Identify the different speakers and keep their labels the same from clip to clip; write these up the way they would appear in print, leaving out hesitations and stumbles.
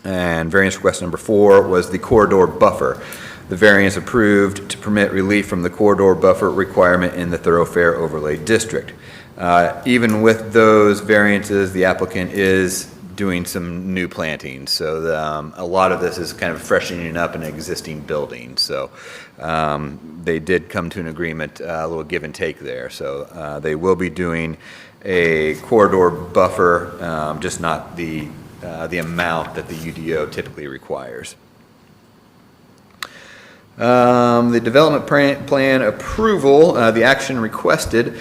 Speaker 1: And variance request number 4 was the corridor buffer. The variance approved to permit relief from the corridor buffer requirement in the thoroughfare overlay district. Even with those variances, the applicant is doing some new plantings. So a lot of this is kind of freshening up an existing building. So they did come to an agreement, a little give and take there. So they will be doing a corridor buffer, just not the amount that the UDO typically requires. The development plan approval, the action requested.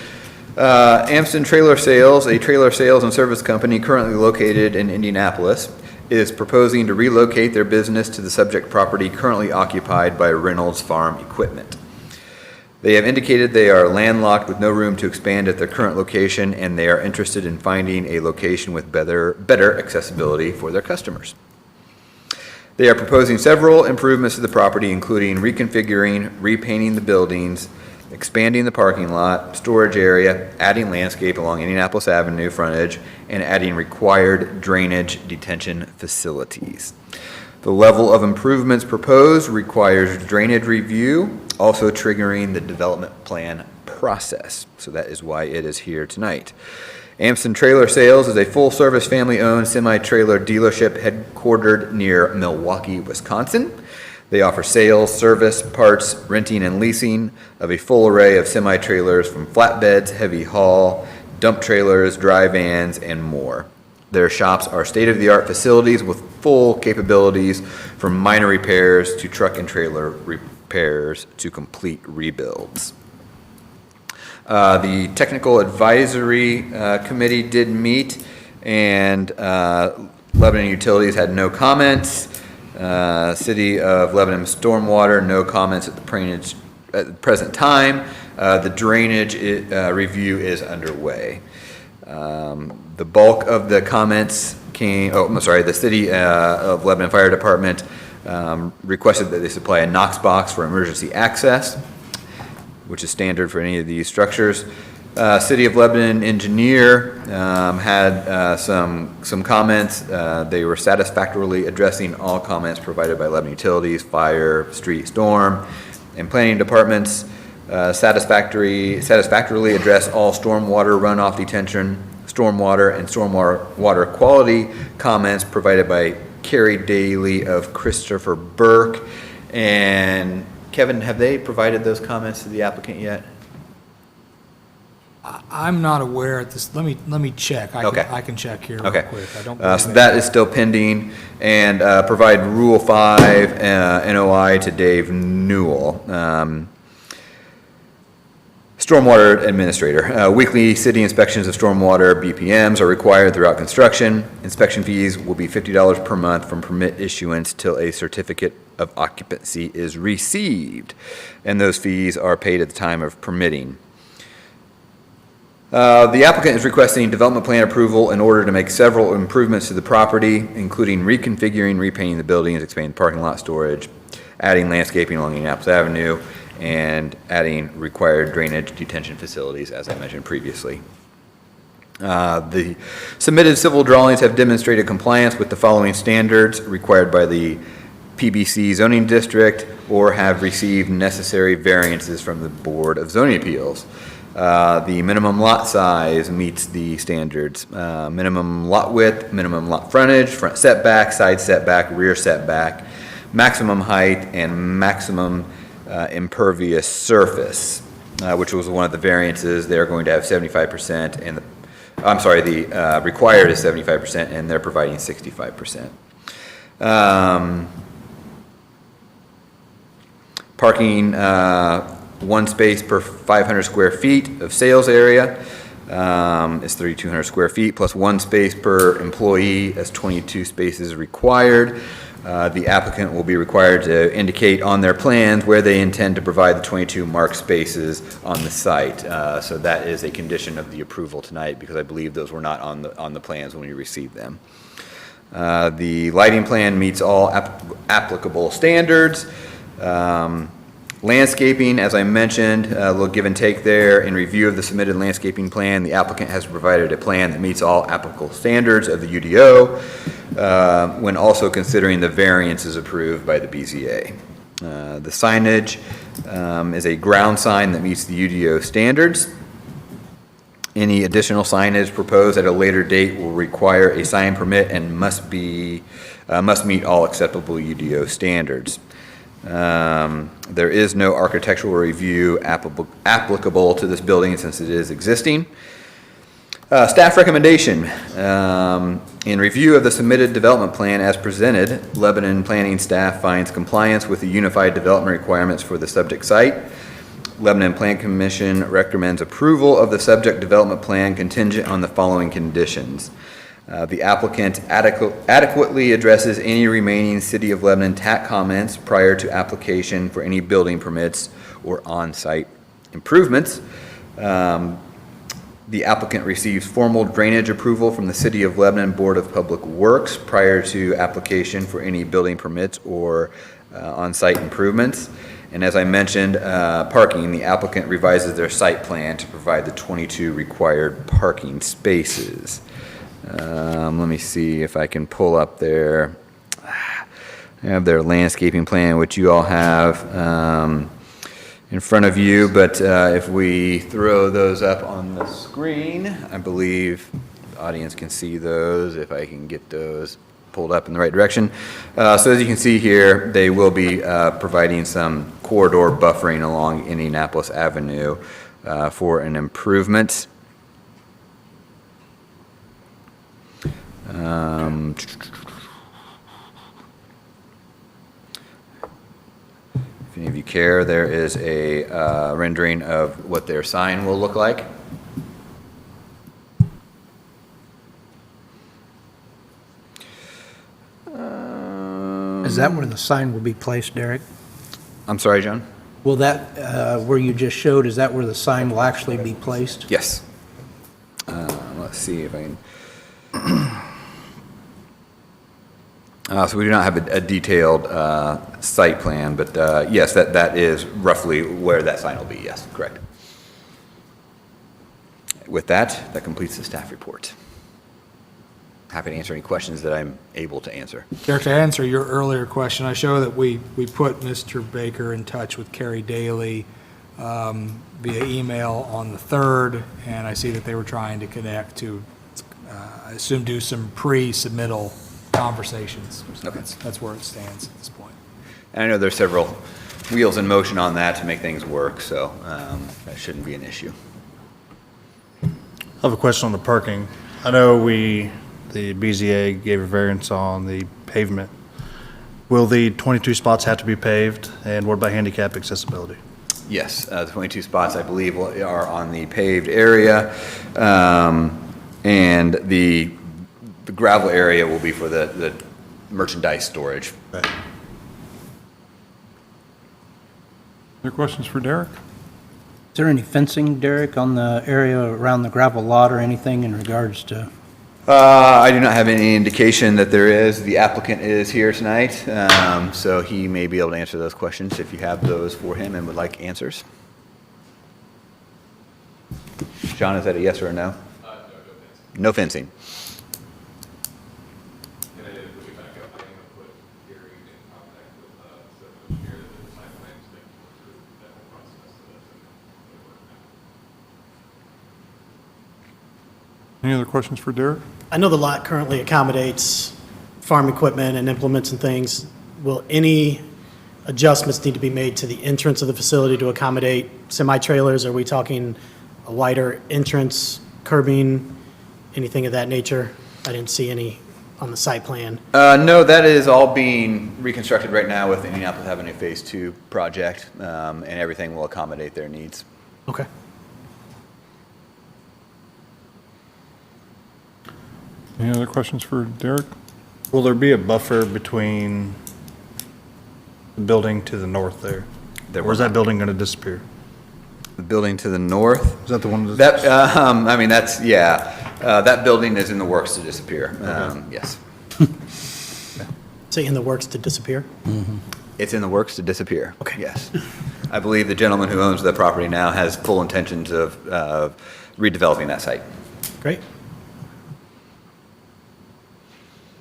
Speaker 1: Amston Trailer Sales, a trailer sales and service company currently located in Indianapolis, is proposing to relocate their business to the subject property currently occupied by Reynolds Farm Equipment. They have indicated they are landlocked with no room to expand at their current location, and they are interested in finding a location with better accessibility for their customers. They are proposing several improvements to the property, including reconfiguring, repainting the buildings, expanding the parking lot, storage area, adding landscape along Indianapolis Avenue frontage, and adding required drainage detention facilities. The level of improvements proposed requires drainage review, also triggering the development plan process. So that is why it is here tonight. Amston Trailer Sales is a full-service family-owned semi-trailer dealership headquartered near Milwaukee, Wisconsin. They offer sales, service, parts, renting, and leasing of a full array of semi-trailers from flatbeds, heavy haul, dump trailers, dry vans, and more. Their shops are state-of-the-art facilities with full capabilities from minor repairs to truck and trailer repairs to complete rebuilds. The Technical Advisory Committee did meet, and Lebanon Utilities had no comments. City of Lebanon Stormwater, no comments at the present time. The drainage review is underway. The bulk of the comments came, the City of Lebanon Fire Department requested that they supply a Knox box for emergency access, which is standard for any of these structures. City of Lebanon engineer had some comments. They were satisfactorily addressing all comments provided by Lebanon Utilities, Fire, Street, Storm, and Planning Departments. Satisfactorily address all stormwater runoff detention, stormwater, and stormwater water quality comments provided by Carrie Daly of Christopher Burke. And Kevin, have they provided those comments to the applicant yet?
Speaker 2: I'm not aware at this. Let me check. I can check here real quick. I don't
Speaker 1: so that is still pending, and provide Rule 5 NOI to Dave Newell. Stormwater Administrator. Weekly city inspections of stormwater BPMs are required throughout construction. Inspection fees will be $50 per month from permit issuance till a certificate of occupancy is received, and those fees are paid at the time of permitting. The applicant is requesting development plan approval in order to make several improvements to the property, including reconfiguring, repainting the buildings, expanding parking lot storage, adding landscaping along Indianapolis Avenue, and adding required drainage detention facilities, as I mentioned previously. The submitted civil drawings have demonstrated compliance with the following standards required by the PBC zoning district or have received necessary variances from the Board of Zoning Appeals. The minimum lot size meets the standards. Minimum lot width, minimum lot frontage, front setback, side setback, rear setback, maximum height, and maximum impervious surface, which was one of the variances. They're going to have 75%, and the required is 75%, and they're providing 65%. Parking, one space per 500 square feet of sales area is 3,200 square feet, plus one space per employee as 22 spaces required. The applicant will be required to indicate on their plans where they intend to provide the 22 marked spaces on the site. So that is a condition of the approval tonight, because I believe those were not on the plans when we received them. The lighting plan meets all applicable standards. Landscaping, as I mentioned, a little give and take there. In review of the submitted landscaping plan, the applicant has provided a plan that meets all applicable standards of the UDO when also considering the variances approved by the BZA. The signage is a ground sign that meets the UDO standards. Any additional signage proposed at a later date will require a sign permit and must meet all acceptable UDO standards. There is no architectural review applicable to this building since it is existing. Staff recommendation. In review of the submitted development plan as presented, Lebanon planning staff finds compliance with the unified development requirements for the subject site. Lebanon Plan Commission recommends approval of the subject development plan contingent on the following conditions. The applicant adequately addresses any remaining City of Lebanon TAC comments prior to application for any building permits or on-site improvements. The applicant receives formal drainage approval from the City of Lebanon Board of Public Works prior to application for any building permits or on-site improvements. And as I mentioned, parking, the applicant revises their site plan to provide the 22 required parking spaces. Let me see if I can pull up their, I have their landscaping plan, which you all have in front of you, but if we throw those up on the screen, I believe the audience can see those, if I can get those pulled up in the right direction. So as you can see here, they will be providing some corridor buffering along Indianapolis Avenue for an improvement. If any of you care, there is a rendering of what their sign will look like.
Speaker 3: Is that where the sign will be placed, Derek?
Speaker 1: I'm sorry, John?
Speaker 3: Will that, where you just showed, is that where the sign will actually be placed?
Speaker 1: Yes. Let's see if I can. So we do not have a detailed site plan, but yes, that is roughly where that sign will be. Yes, correct. With that, that completes the staff report. Happy to answer any questions that I'm able to answer.
Speaker 2: Derek, to answer your earlier question, I show that we put Mr. Baker in touch with Carrie Daly via email on the 3rd, and I see that they were trying to connect to, I assume, do some pre-submittal conversations. So
Speaker 1: Okay.
Speaker 2: that's where it stands at this point.
Speaker 1: And I know there's several wheels in motion on that to make things work, so that shouldn't be an issue.
Speaker 4: I have a question on the parking. I know the BZA gave a variance on the pavement. Will the 22 spots have to be paved? And what about handicap accessibility?
Speaker 1: Yes, the 22 spots, I believe, are on the paved area, and the gravel area will be for the merchandise storage.
Speaker 4: Right.
Speaker 5: Other questions for Derek?
Speaker 3: Is there any fencing, Derek, on the area around the gravel lot or anything in regards to?
Speaker 1: I do not have any indication that there is. The applicant is here tonight, so he may be able to answer those questions if you have those for him and would like answers. John, is that a yes or a no? No fencing.
Speaker 5: Any other questions for Derek?
Speaker 6: I know the lot currently accommodates farm equipment and implements and things. Will any adjustments need to be made to the entrance of the facility to accommodate semi-trailers? Are we talking a wider entrance, curbing, anything of that nature? I didn't see any on the site plan.
Speaker 1: No, that is all being reconstructed right now with Indianapolis Avenue Phase 2 project, and everything will accommodate their needs.
Speaker 6: Okay.
Speaker 5: Any other questions for Derek?
Speaker 4: Will there be a buffer between the building to the north there? Or is that building going to disappear?
Speaker 1: The building to the north?
Speaker 4: Is that the one
Speaker 1: That, I mean, that's, yeah, that building is in the works to disappear. Yes.
Speaker 6: Say in the works to disappear?
Speaker 1: It's in the works to disappear.
Speaker 6: Okay.
Speaker 1: Yes. I believe the gentleman who owns the property now has full intentions of redeveloping that site.
Speaker 6: Great.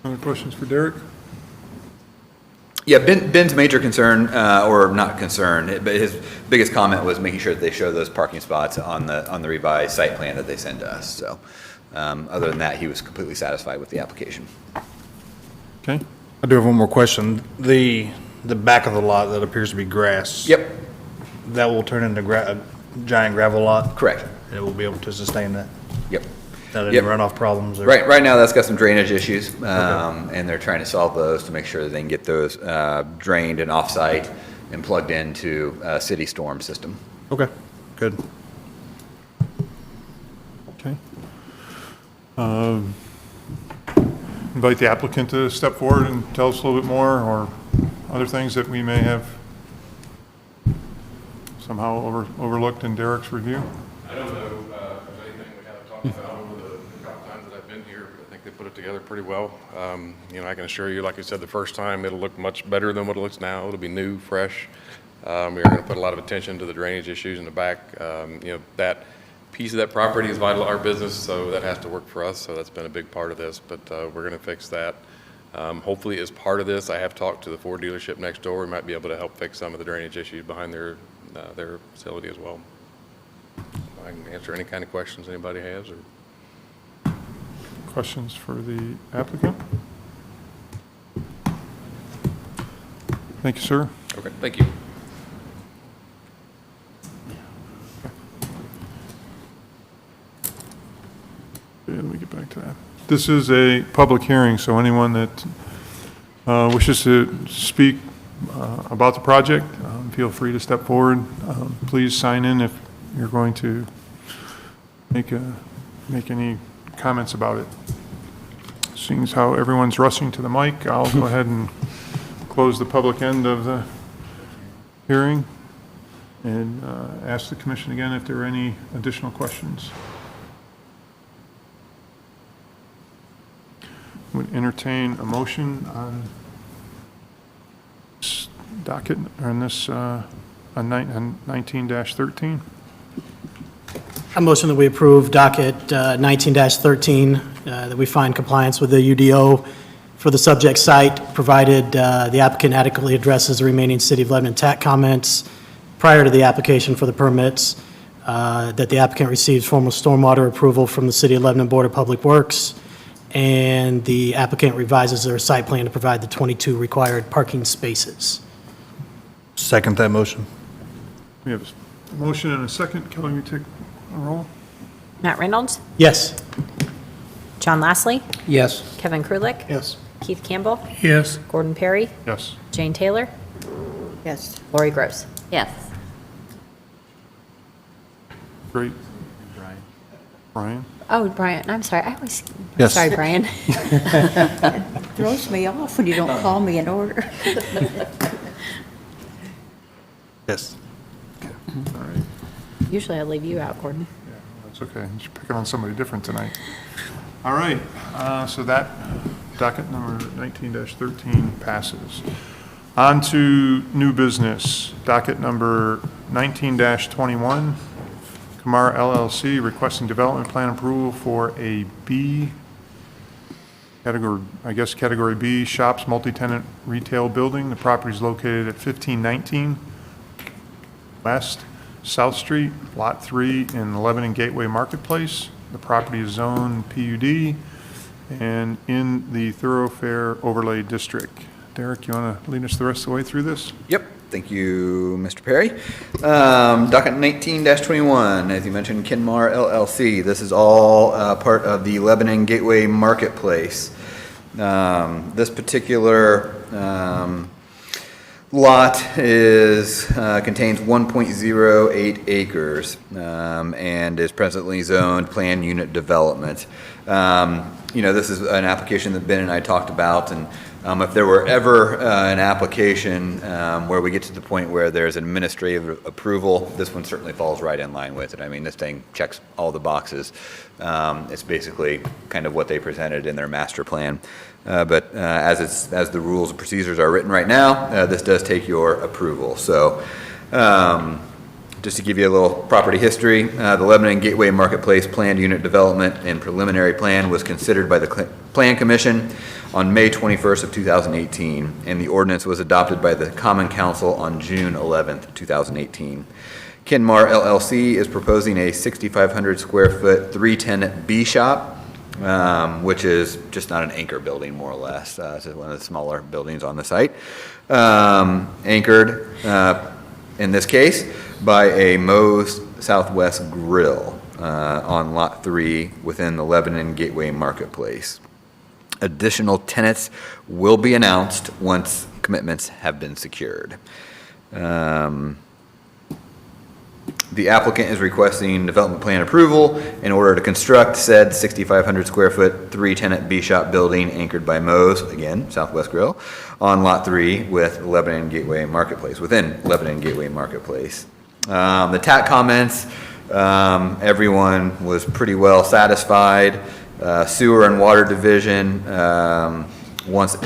Speaker 5: Other questions for Derek?
Speaker 1: Yeah, Ben's major concern, or not concern, but his biggest comment was making sure that they show those parking spots on the revised site plan that they send to us. So, other than that, he was completely satisfied with the application.
Speaker 5: Okay.
Speaker 4: I do have one more question. The back of the lot that appears to be grass.
Speaker 1: Yep,
Speaker 4: That will turn into a giant gravel lot?
Speaker 1: correct.
Speaker 4: And it will be able to sustain that?
Speaker 1: Yep.
Speaker 4: Not any
Speaker 1: Yep.
Speaker 4: runoff problems? Or-
Speaker 1: Right now, that's got some drainage issues, and they're trying to solve those to make sure that they can get those drained and off-site and plugged into a city storm system.
Speaker 4: Okay, good.
Speaker 5: Okay. Invite the applicant to step forward and tell us a little bit more, or other things that we may have somehow overlooked in Derek's review.
Speaker 7: I don't know if there's anything we haven't talked about over the couple times that I've been here, but I think they put it together pretty well. You know, I can assure you, like I said, the first time, it'll look much better than what it looks now. It'll be new, fresh. We are going to put a lot of attention to the drainage issues in the back. You know, that piece of that property is vital to our business, so that has to work for us. So that's been a big part of this, but we're going to fix that. Hopefully, as part of this, I have talked to the Ford dealership next door. We might be able to help fix some of the drainage issues behind their facility as well. I can answer any kind of questions anybody has. Or
Speaker 5: Questions for the applicant? Thank you, sir.
Speaker 7: okay, thank you.
Speaker 5: Okay, let me get back to that. This is a public hearing, so anyone that wishes to speak about the project, feel free to step forward. Please sign in if you're going to make any comments about it. Seeing as how everyone's rushing to the mic, I'll go ahead and close the public end of the hearing and ask the commission again if there are any additional questions. Would entertain a motion on this docket, or on this, on 19-13.
Speaker 6: A motion that we approve docket 19-13, that we find compliance with the UDO for the subject site, provided the applicant adequately addresses the remaining City of Lebanon TAC comments prior to the application for the permits, that the applicant receives formal stormwater approval from the City of Lebanon Board of Public Works, and the applicant revises their site plan to provide the 22 required parking spaces.
Speaker 4: Second that motion.
Speaker 5: We have a motion and a second. Kelly, you take a roll?
Speaker 8: Matt Reynolds,
Speaker 6: Yes.
Speaker 8: John Lastly,
Speaker 3: Yes.
Speaker 8: Kevin Krulik,
Speaker 6: Yes.
Speaker 8: Keith Campbell,
Speaker 5: Yes.
Speaker 8: Gordon Perry,
Speaker 5: Yes.
Speaker 8: Jane Taylor,
Speaker 9: Yes.
Speaker 8: Lori Gross.
Speaker 9: Yes.
Speaker 5: Great. Brian?
Speaker 8: Oh, Brian, I'm sorry,
Speaker 4: Yes.
Speaker 8: sorry, Brian.
Speaker 9: Throws me off when you don't call me in order.
Speaker 4: Yes.
Speaker 5: All right.
Speaker 8: Usually I leave you out, Gordon.
Speaker 5: That's okay. You're picking on somebody different tonight. All right, so that docket number 19-13 passes. On to new business, docket number 19-21, Kamar LLC requesting development plan approval for a B category, I guess category B, shops multi-tenant retail building. The property is located at 1519 West South Street, Lot 3 in the Lebanon Gateway Marketplace. The property is zoned PUD and in the thoroughfare overlay district. Derek, you want to lead us the rest of the way through this?
Speaker 1: Yep, thank you, Mr. Perry. Docket 19-21, as you mentioned, Kenmar LLC. This is all part of the Lebanon Gateway Marketplace. This particular lot contains 1.08 acres and is presently zoned planned unit development. You know, this is an application that Ben and I talked about, and if there were ever an application where we get to the point where there's an administrative approval, this one certainly falls right in line with it. I mean, this thing checks all the boxes. It's basically kind of what they presented in their master plan. But as the rules and procedures are written right now, this does take your approval. So Just to give you a little property history, the Lebanon Gateway Marketplace Planned Unit Development and Preliminary Plan was considered by the Plan Commission on May 21st of 2018, and the ordinance was adopted by the Common Council on June 11th, 2018. Kinmar LLC is proposing a 6,500 square foot 310 B shop, which is just not an anchor building, more or less. It's just one of the smaller buildings on the site. Anchored, in this case, by a Moe's Southwest Grill on Lot 3 within the Lebanon Gateway Marketplace. Additional tenants will be announced once commitments have been secured. The applicant is requesting development plan approval in order to construct said 6,500 square foot, 3-tenant B-shop building anchored by Moe's, again, Southwest Grill, on Lot 3 with Lebanon Gateway Marketplace, within Lebanon Gateway Marketplace. The TAC comments, everyone was pretty well satisfied. Sewer and Water Division, once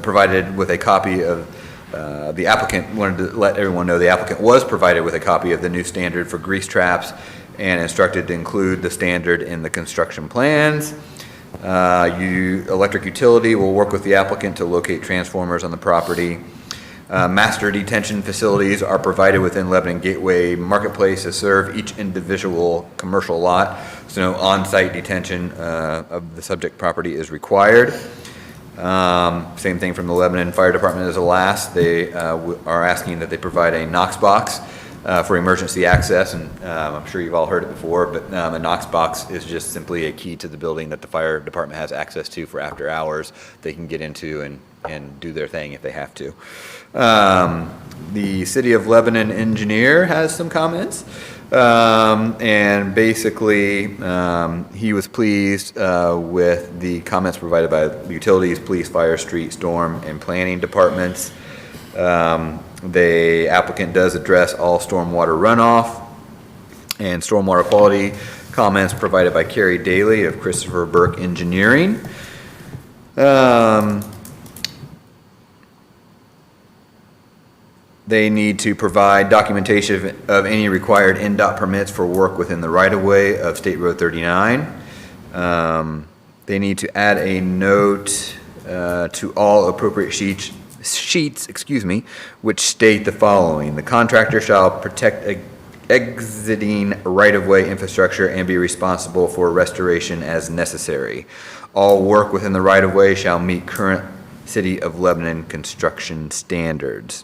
Speaker 1: provided with a copy of the applicant, wanted to let everyone know the applicant was provided with a copy of the new standard for grease traps and instructed to include the standard in the construction plans. Electric utility will work with the applicant to locate transformers on the property. Master detention facilities are provided within Lebanon Gateway Marketplace to serve each individual commercial lot, so no on-site detention of the subject property is required. Same thing from the Lebanon Fire Department as a last. They are asking that they provide a Knox box for emergency access, and I'm sure you've all heard it before, but a Knox box is just simply a key to the building that the fire department has access to for after hours. They can get into and do their thing if they have to. The City of Lebanon engineer has some comments. And basically, he was pleased with the comments provided by the utilities, police, fire, street, storm, and planning departments. The applicant does address all stormwater runoff and stormwater quality comments provided by Carrie Daly of Christopher Burke Engineering. They need to provide documentation of any required NDOT permits for work within the right-of-way of State Road 39. They need to add a note to all appropriate sheets, which state the following: the contractor shall protect exiting right-of-way infrastructure and be responsible for restoration as necessary. All work within the right-of-way shall meet current City of Lebanon construction standards.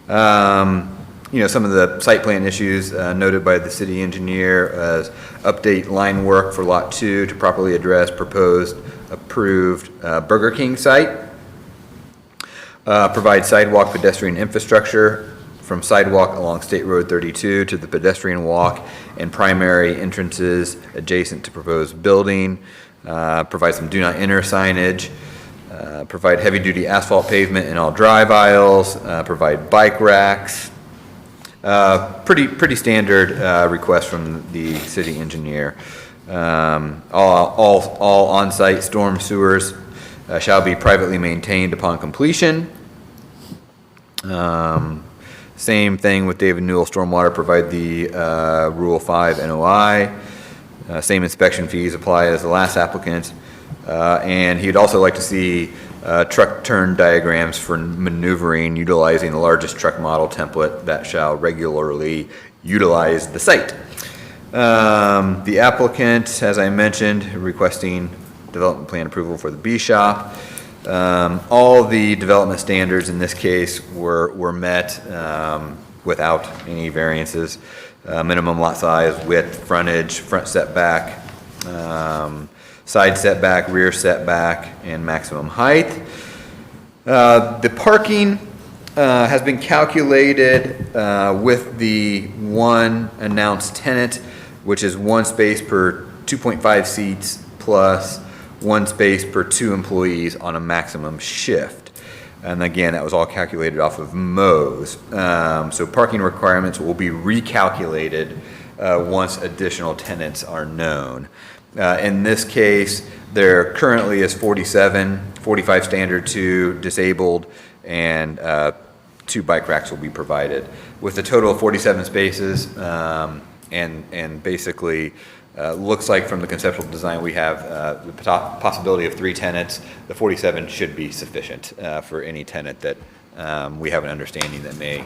Speaker 1: Some of the site plan issues noted by the city engineer as update line work for Lot 2 to properly address proposed approved Burger King site. Provide sidewalk pedestrian infrastructure from sidewalk along State Road 32 to the pedestrian walk and primary entrances adjacent to proposed building. Provide some do not enter signage. Provide heavy-duty asphalt pavement in all drive aisles. Provide bike racks. Pretty standard request from the city engineer. All on-site storm sewers shall be privately maintained upon completion. Same thing with David Newell Stormwater. Provide the Rule 5 NOI. Same inspection fees apply as the last applicant. And he'd also like to see truck turn diagrams for maneuvering utilizing the largest truck model template that shall regularly utilize the site. The applicant, as I mentioned, requesting development plan approval for the B shop. All the development standards in this case were met without any variances. Minimum lot size, width, frontage, front setback, side setback, rear setback, and maximum height. The parking has been calculated with the one announced tenant, which is one space per 2.5 seats plus one space per 2 employees on a maximum shift. And again, that was all calculated off of Moe's. So parking requirements will be recalculated once additional tenants are known. In this case, there currently is 45 standard 2 disabled and 2 bike racks will be provided, with a total of 47 spaces, and basically, looks like from the conceptual design, we have the possibility of 3 tenants. The 47 should be sufficient for any tenant that we have an understanding that may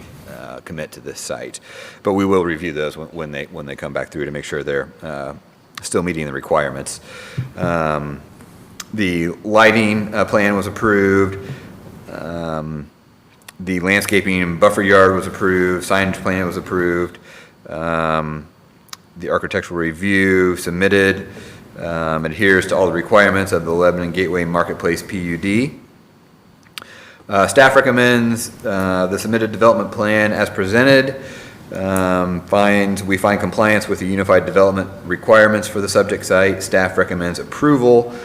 Speaker 1: commit to this site. But we will review those when they come back through to make sure they're still meeting the requirements. The lighting plan was approved. The landscaping and buffer yard was approved. Signage plan was approved. The architectural review submitted adheres to all the requirements of the Lebanon Gateway Marketplace PUD. Staff recommends the submitted development plan as presented. We find compliance with the unified development requirements for the subject site. Staff recommends approval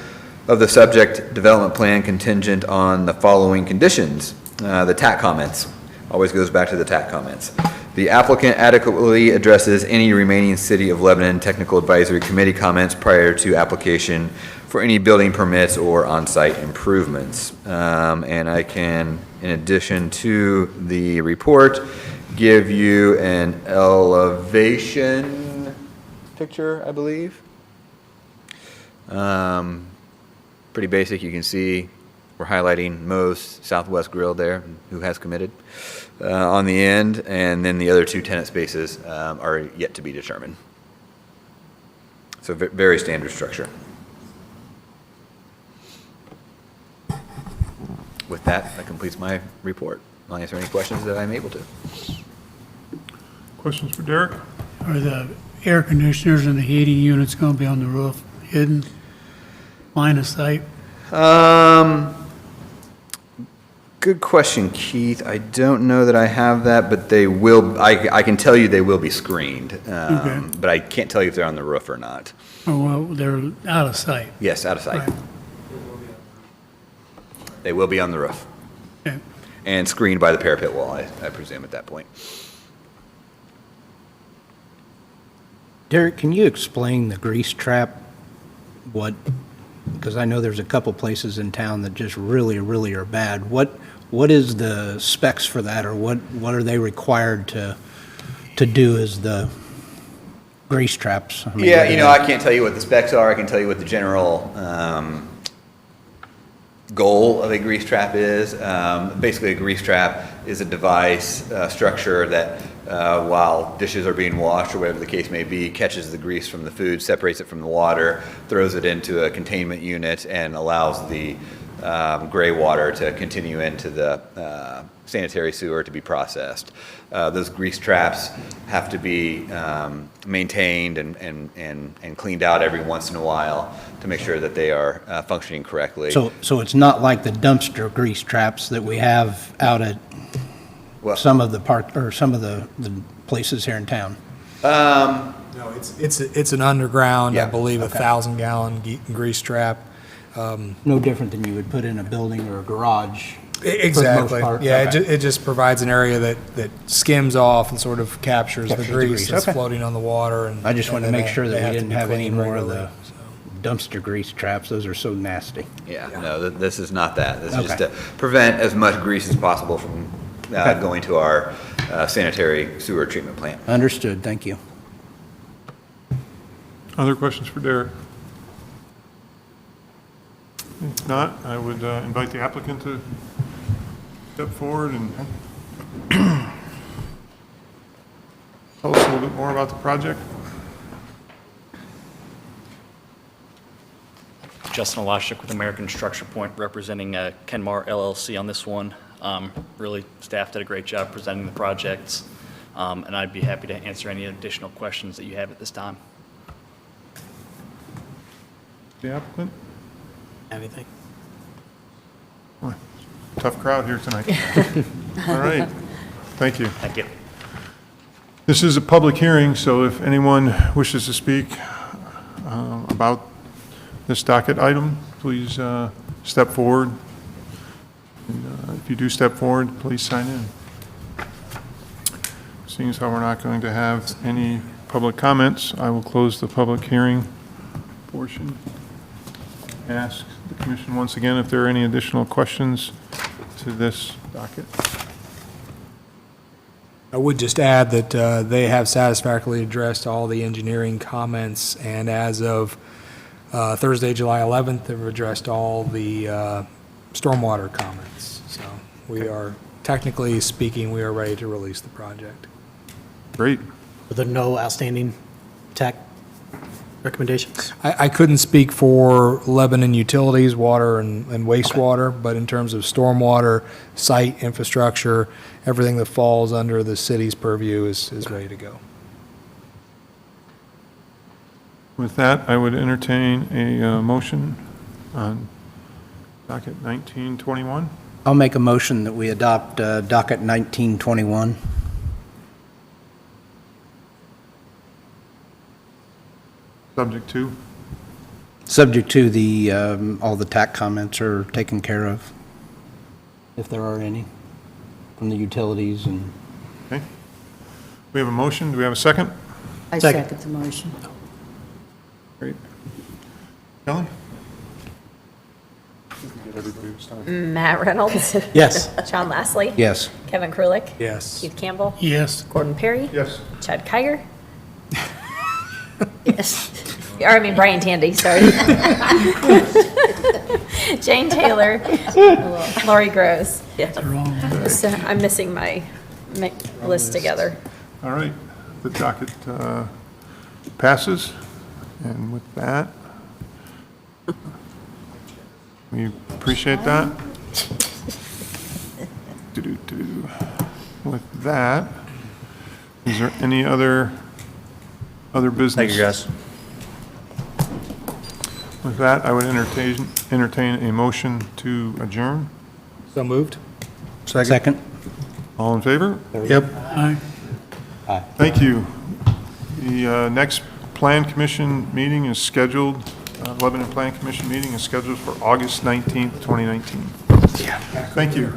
Speaker 1: of the subject development plan contingent on the following conditions. The TAC comments, always goes back to the TAC comments. The applicant adequately addresses any remaining City of Lebanon Technical Advisory Committee comments prior to application for any building permits or on-site improvements. And I can, in addition to the report, give you an elevation picture, I believe. Pretty basic. You can see we're highlighting Mo's Southwest Grill there, who has committed on the end, and then the other 2 tenant spaces are yet to be determined. So very standard structure. With that completes my report. I'll answer any questions that I'm able to.
Speaker 5: Questions for Derek?
Speaker 10: Are the air conditioners and the heating units going to be on the roof, hidden, line of sight?
Speaker 1: Good question, Keith. I don't know that I have that, but they will, I can tell you they will be screened.
Speaker 10: Okay.
Speaker 1: But I can't tell you if they're on the roof or not.
Speaker 10: Oh, well, they're out of sight.
Speaker 1: Yes, out of sight.
Speaker 10: Right.
Speaker 1: They will be on the roof
Speaker 10: Okay.
Speaker 1: and screened by the parapet wall, I presume, at that point.
Speaker 3: Derek, can you explain the grease trap? Because I know there's a couple places in town that just really, really are bad. What is the specs for that, or what are they required to do as the grease traps? I mean,
Speaker 1: Yeah, I can't tell you what the specs are. I can tell you what the general goal of a grease trap is. Basically, a grease trap is a device, structure that while dishes are being washed or whatever the case may be, catches the grease from the food, separates it from the water, throws it into a containment unit, and allows the gray water to continue into the sanitary sewer to be processed. Those grease traps have to be maintained and cleaned out every once in a while to make sure that they are functioning correctly.
Speaker 3: So it's not like the dumpster grease traps that we have out at some of the places here in town?
Speaker 2: No, it's an underground, I
Speaker 1: Yeah.
Speaker 2: believe,
Speaker 3: Okay.
Speaker 2: 1,000-gallon grease trap.
Speaker 3: No different than you would put in a building or a garage.
Speaker 2: Exactly.
Speaker 3: part,
Speaker 2: Yeah,
Speaker 3: okay.
Speaker 2: it just provides an area that skims off and sort of captures the
Speaker 3: Captures the
Speaker 2: grease
Speaker 3: grease,
Speaker 2: that's
Speaker 3: okay.
Speaker 2: floating on the water. And
Speaker 3: I just wanted to
Speaker 2: and
Speaker 3: make
Speaker 2: then
Speaker 3: sure
Speaker 2: they
Speaker 3: that we
Speaker 2: to
Speaker 3: didn't
Speaker 2: be
Speaker 3: have any
Speaker 2: cleaned
Speaker 3: more of the
Speaker 2: regularly, so.
Speaker 3: dumpster grease traps. Those are so nasty.
Speaker 1: Yeah, no, this is not that. This is just
Speaker 3: Okay.
Speaker 1: to prevent as much grease as possible from going to our sanitary sewer treatment plant.
Speaker 3: Understood, thank you.
Speaker 5: Other questions for Derek? If not, I would invite the applicant to step forward and tell us a little bit more about the project.
Speaker 11: Justin Olashik with American Structure Point, representing Kenmar LLC on this one. Really, staff did a great job presenting the projects, and I'd be happy to answer any additional questions that you have at this time.
Speaker 5: The applicant?
Speaker 6: Anything?
Speaker 5: Boy, tough crowd here tonight. All right, thank you.
Speaker 11: Thank you.
Speaker 5: This is a public hearing, so if anyone wishes to speak about this docket item, please step forward. And, if you do step forward, please sign in. Seeing as how we're not going to have any public comments, I will close the public hearing portion. Ask the commission once again if there are any additional questions to this docket.
Speaker 2: I would just add that they have satisfactorily addressed all the engineering comments, and as of Thursday, July 11th, they've addressed all the stormwater comments. So we are, technically speaking, we are ready to release the project.
Speaker 5: Great.
Speaker 6: Are there no outstanding TAC recommendations?
Speaker 2: I couldn't speak for Lebanon Utilities, water and wastewater, but in terms of stormwater, site infrastructure, everything that falls under the city's purview is ready to go.
Speaker 5: With that, I would entertain a motion on docket 1921.
Speaker 3: I'll make a motion that we adopt docket 1921.
Speaker 5: Subject to.
Speaker 3: Subject to the, all the TAC comments are taken care of, if there are any, from the utilities and.
Speaker 5: Okay. We have a motion. Do we have a second?
Speaker 9: I
Speaker 6: Second.
Speaker 9: second the motion.
Speaker 5: Great. Kelly?
Speaker 8: Matt Reynolds.
Speaker 6: Yes.
Speaker 8: JohnLassley.
Speaker 3: Yes.
Speaker 8: Kevin Krulik.
Speaker 2: Yes.
Speaker 8: Keith Campbell.
Speaker 10: Yes.
Speaker 8: Gordon Perry.
Speaker 5: Yes.
Speaker 8: Chad Kiger.
Speaker 9: Yes.
Speaker 8: Or, I mean, Brian Tandy, sorry. Jane Taylor. Lori Groves. So I'm missing my list together.
Speaker 5: All right. The docket passes. And with that, we appreciate that. Doo-doo-doo. With that, is there any other business?
Speaker 4: Thank you, guys.
Speaker 5: With that, I would entertain a motion to adjourn.
Speaker 2: So moved?
Speaker 3: Second.
Speaker 5: All in favor?
Speaker 3: Yep.
Speaker 10: Aye.
Speaker 5: Thank you. The next Plan Commission meeting is scheduled, Lebanon Plan Commission meeting is scheduled for August 19th, 2019. Thank you.